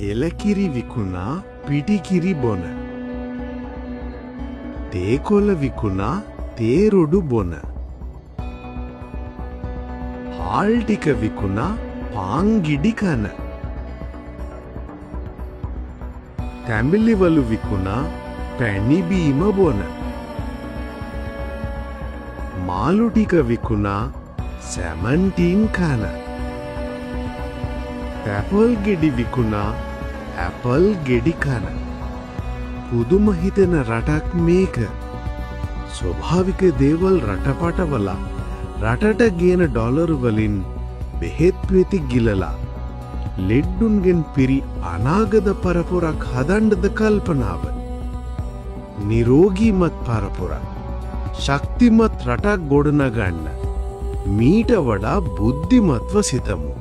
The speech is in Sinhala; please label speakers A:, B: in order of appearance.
A: එලකිරි විකුණා පිටිකිරි බොන. තේකොළ විකුණා තේරොඩු බොන. හාල් ටික විකුණා පාන් ගිඩි කන. තැඹිලිවලු විකුණා පැණි බීම බොන. මාළු ටික විකුණා සැමන්ටින් කන. ඇපල් ගෙඩි විකුණා ඇපල් ගෙඩි කන. පුදුම හිතෙන රටක් මේක. ස්වභාවික දේවල් රටපටවලා රටට ගේන ඩොලර් වලින් බෙහෙත් පෙති ගිලලා ලෙඩ්ඩුන්ගෙන් පිරි අනාගත පරපුරක් හදන්නද කල්පනාව. නිරෝගීමත් පරපුරක් ශක්තිමත් රටක් ගොඩනගන්න මීට වඩා බුද්ධිමත්ව සිතමු.